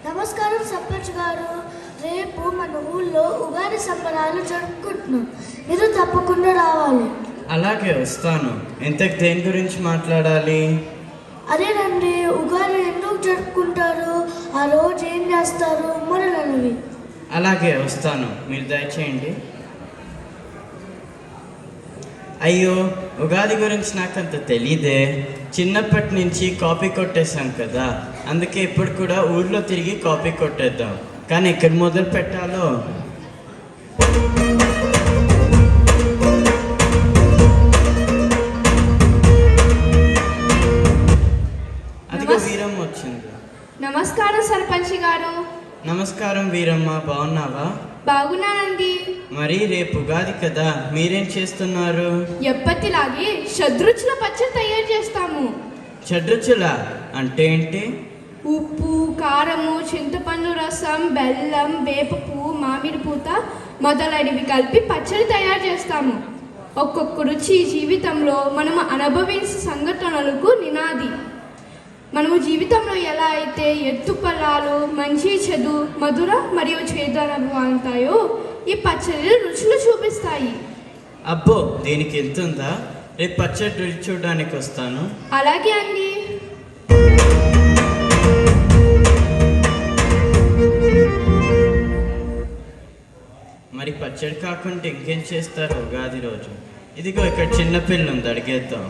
నమస్కారం సర్పంచ్ గారు. రేపు మన ఊళ్ళో ఉగాది సంబరాలు జరుపుకుంటున్నాం. మీరు తప్పకుండా రావాలి. అలాగే వస్తాను. ఇంతకు దేని గురించి మాట్లాడాలి? అదేనండి, ఉగాది ఎందుకు జరుపుకుంటారు, ఆ రోజు ఏం చేస్తారు మొదలైనవి. అలాగే వస్తాను, మీరు దయచేయండి. అయ్యో, ఉగాది గురించి నాకంత తెలీదే. చిన్నప్పటి నుంచి కాపీ కొట్టేశాం కదా, అందుకే ఇప్పుడు కూడా ఊళ్ళో తిరిగి కాపీ కొట్టేద్దాం. కానీ ఎక్కడ మొదలు పెట్టాలో. అదిగో వీరమ్మ వచ్చింది. నమస్కారం సర్పంచ్ గారు. నమస్కారం వీరమ్మ, బాగున్నావా? బాగున్నానండి. మరి రేపు ఉగాది కదా, మీరేం చేస్తున్నారు? ఎప్పటిలాగే షడ్రుచుల పచ్చడి తయారు చేస్తాము. షడ్రుచుల అంటే ఏంటి? ఉప్పు, కారము, చింతపండు రసం, బెల్లం, వేప పువ్వు, మామిడి పూత మొదలైనవి కలిపి పచ్చడి తయారు చేస్తాము. ఒక్కొక్క రుచి జీవితంలో మనము అనుభవించే సంఘటనలకు నినాది. మనము జీవితంలో ఎలా అయితే ఎత్తుపల్లాలు, మంచి చెడు, మధుర మరియు చేదు అనుభవాలు ఉంటాయో ఈ పచ్చడి రుచులు చూపిస్తాయి. అబ్బో, దీనికి ఎంతుందా? రేపు పచ్చడి రుచి చూడడానికి వస్తాను. అలాగే అండి. మరి పచ్చడి కాకుండా ఇంకేం చేస్తారు ఉగాది రోజు? ఇదిగో ఇక్కడ చిన్నపిల్ల ఉంది, అడిగేద్దాం.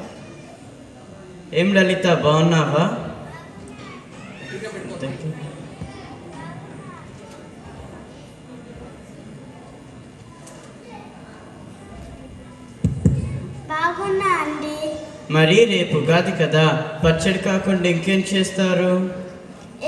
ఏం లలిత, బాగున్నావా? బాగున్నా అండి. మరి రేపు ఉగాది కదా, పచ్చడి కాకుండా ఇంకేం చేస్తారు?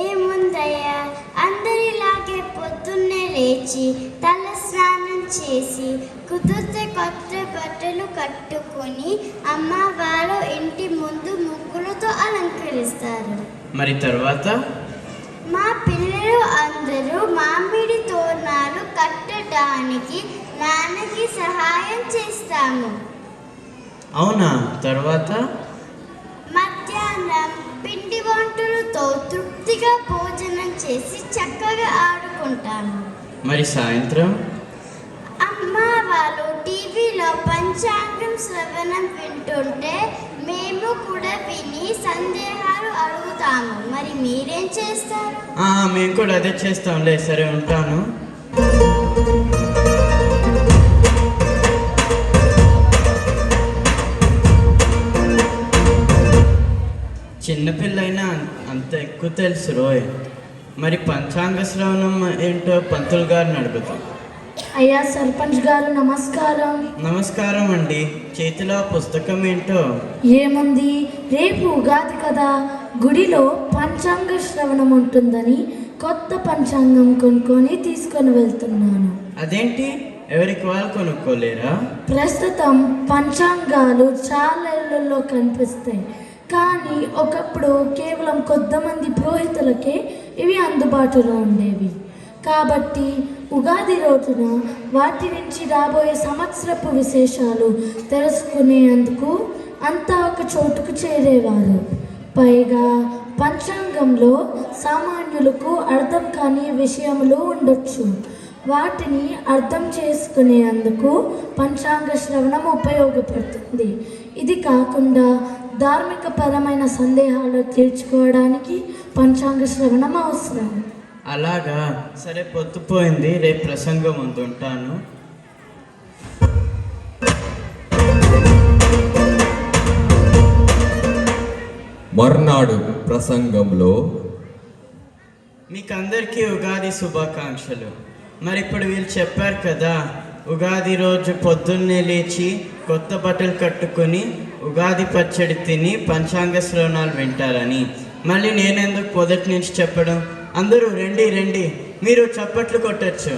ఏముందయ్యా, అందరిలాగే పొద్దున్నే లేచి తల స్నానం చేసి కుదిరితే కొత్త బట్టలు కట్టుకొని అమ్మవారు ఇంటి ముందు ముగ్గులతో అలంకరిస్తారు. మరి తర్వాత? మా పిల్లలు అందరూ మామిడి తోరణాలు కట్టడానికి నాన్నకి సహాయం చేస్తాము. అవునా? తర్వాత? మధ్యాహ్నం పిండి వంటలతో తృప్తిగా భోజనం చేసి చక్కగా ఆడుకుంటాము. మరి సాయంత్రం? అమ్మ వాళ్ళు టీవీలో పంచాంగం శ్రవణం వింటుంటే మేము కూడా విని సందేహాలు అడుగుతాము. మరి మీరేం చేస్తారు? మేము కూడా అదే చేస్తాంలే. సరే, ఉంటాను. చిన్నపిల్లైనా అంత ఎక్కువ తెలుసు రోయ్. మరి పంచాంగ శ్రవణం ఏంటో పంతులు గారిని అడుగుతాం. అయ్యా సర్పంచ్ గారు, నమస్కారం. నమస్కారం అండి. చేతిలో పుస్తకం ఏంటో? ఏముంది, రేపు ఉగాది కదా, గుడిలో పంచాంగ శ్రవణం ఉంటుందని కొత్త పంచాంగం కొనుక్కొని తీసుకొని వెళ్తున్నాను. అదేంటి, ఎవరికి వాళ్ళు కొనుక్కోలేరా? ప్రస్తుతం పంచాంగాలు చాలా ఇళ్లలో కనిపిస్తాయి, కానీ ఒకప్పుడు కేవలం కొద్దిమంది పురోహితులకే ఇవి అందుబాటులో ఉండేవి. కాబట్టి ఉగాది రోజున వాటి నుంచి రాబోయే సంవత్సరపు విశేషాలు తెలుసుకునేందుకు అంతా ఒక చోటుకు చేరేవారు. పైగా పంచాంగంలో సామాన్యులకు అర్థం కాని విషయములు ఉండొచ్చు. వాటిని అర్థం చేసుకునేందుకు పంచాంగ శ్రవణం ఉపయోగపడుతుంది. ఇది కాకుండా ధార్మిక పరమైన సందేహాలు తీర్చుకోవడానికి పంచాంగ శ్రవణం అవసరం. అలాగా? సరే, పొద్దుపోయింది, రేపు ప్రసంగం ఉంది, ఉంటాను. మర్నాడు ప్రసంగంలో మీకందరికీ ఉగాది శుభాకాంక్షలు. మరి ఇప్పుడు వీళ్ళు చెప్పారు కదా, ఉగాది రోజు పొద్దున్నే లేచి కొత్త బట్టలు కట్టుకొని ఉగాది పచ్చడి తిని పంచాంగ శ్రవణాలు వింటారని. మళ్ళీ నేనెందుకు మొదటి నుంచి చెప్పడం? అందరూ రండి రండి, మీరు చప్పట్లు కొట్టచ్చు.